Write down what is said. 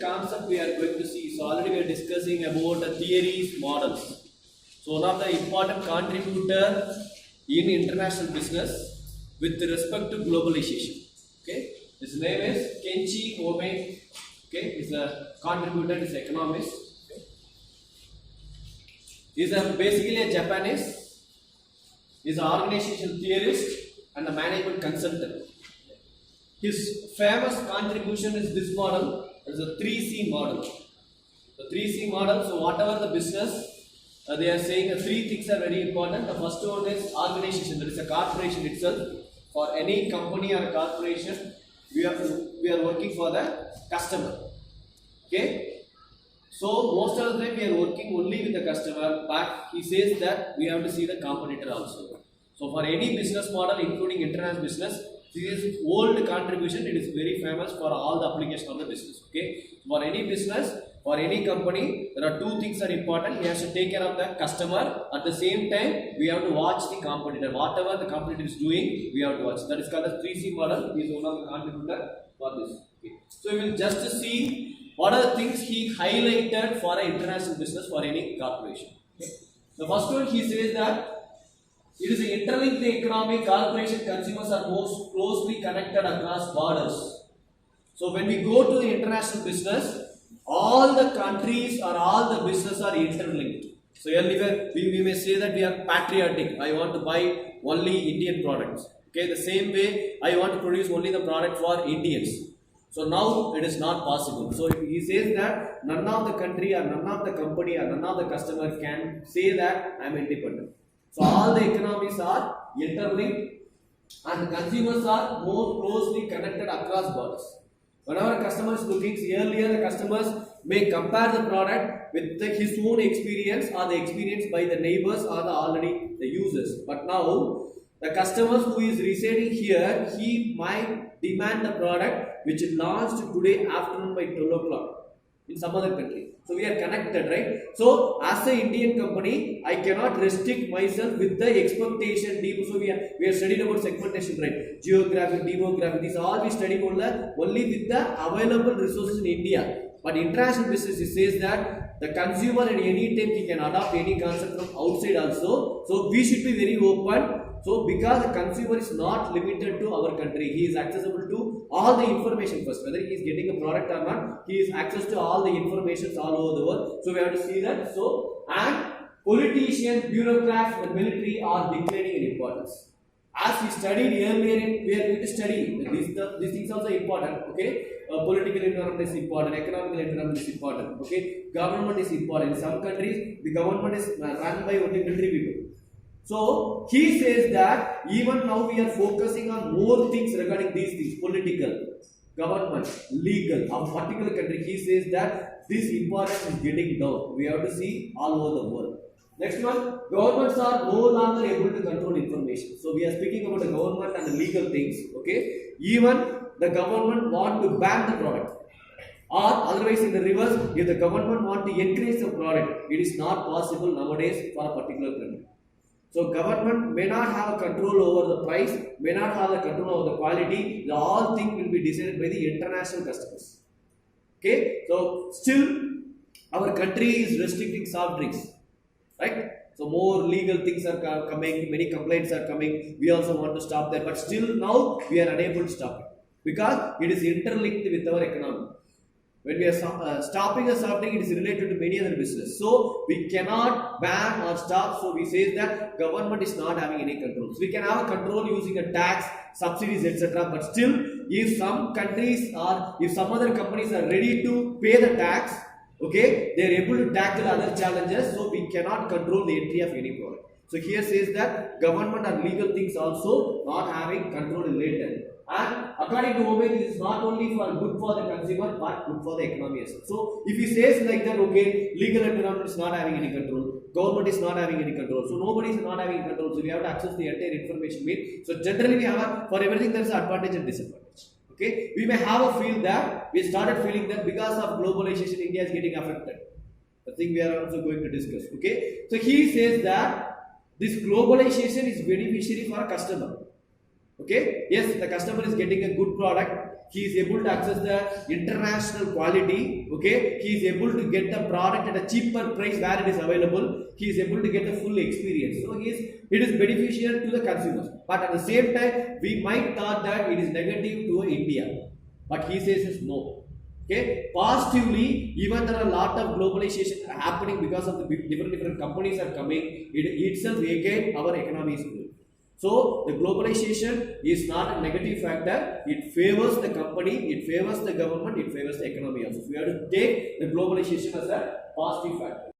concept we are going to see. So already we are discussing about the theories, models. So one of the important contributor in international business with respect to globalization. Okay, his name is Kenchi Ohmae. Okay, he's a contributor, he's an economist. Okay. He's basically a Japanese. He's an organizational theorist and a management consultant. His famous contribution is this model. It's a 3C model. The 3C model, so whatever the business, they are saying three things are very important. The first one is organization, that is a corporation itself. For any company or a corporation, we are working for the customer. Okay? So most of the time we are working only with the customer, but he says that we have to see the competitor also. So for any business model, including international business, this is old contribution. It is very famous for all the application of the business. Okay, for any business, for any company, there are two things are important. He has to take care of the customer. At the same time, we have to watch the competitor. Whatever the competitor is doing, we have to watch. That is called the 3C model. He is one of the contributor for this. Okay. So we will just see what are the things he highlighted for an international business for any corporation. Okay. The first one, he says that it is interlinked economy. Corporation consumers are most closely connected across borders. So when we go to the international business, all the countries or all the business are interlinked. So earlier we may say that we are patriotic. I want to buy only Indian products. Okay, the same way I want to produce only the product for Indians. So now it is not possible. So he says that none of the country or none of the company or none of the customer can say that I am independent. So all the economies are interlinked and consumers are more closely connected across borders. Whenever a customer is looking, earlier the customers may compare the product with his own experience or the experience by the neighbors or already the users. But now the customers who is residing here, he might demand the product which is launched today afternoon by 12 o'clock in some other country. So we are connected, right? So as an Indian company, I cannot restrict myself with the expectation. So we are studying about segmentation, right? Geographic, demographic, these all we study only with the available resources in India. But international business says that the consumer at any time he can adopt any concept from outside also. So we should be very open. So because the consumer is not limited to our country, he is accessible to all the information first. Whether he is getting a product or not, he is access to all the information all over the world. So we have to see that. So and politicians, bureaucrats, and military are declining in importance. As we studied earlier, we are going to study these things also important. Okay, political environment is important, economical environment is important. Okay, government is important. In some countries, the government is run by only military people. So he says that even now we are focusing on more things regarding these things: political, government, legal. A particular country, he says that this importance is getting down. We have to see all over the world. Next one, governments are no longer able to control information. So we are speaking about the government and the legal things. Okay, even the government want to ban the product. Or otherwise in the reverse, if the government want to encourage the product, it is not possible nowadays for a particular country. So government may not have control over the price, may not have the control over the quality. The all thing will be decided by the international customers. Okay, so still our country is restricting soft drinks, right? So more legal things are coming, many complaints are coming. We also want to stop that, but still now we are unable to stop it because it is interlinked with our economy. When we are stopping a soft drink, it is related to many other business. So we cannot ban or stop. So we say that government is not having any control. So we can have a control using a tax, subsidies, etc. But still, if some countries or if some other companies are ready to pay the tax, okay, they are able to tackle other challenges. So we cannot control the entry of any product. So here says that government and legal things also not having control related. And according to Ohmae, this is not only for good for the consumer but good for the economy as well. So if he says like that, okay, legal environment is not having any control, government is not having any control, so nobody is not having control. So we have to access the entire information made. So generally we have for everything there is advantage and disadvantage. Okay, we may have a feel that we started feeling that because of globalization, India is getting affected. I think we are also going to discuss. Okay, so he says that this globalization is beneficiary for a customer. Okay, yes, the customer is getting a good product. he is able to access the international quality, okay, he is able to get the product at a cheaper price where it is available, he is able to get the full experience. So it is beneficial to the consumers. But at the same time, we might thought that it is negative to India. But he says is no. Okay, positively, even there are a lot of globalization happening because of the different companies are coming. It itself again our economy is growing. So the globalization is not a negative factor. It favors the company, it favors the government, it favors the economy also. So we have to take the globalization as a positive factor.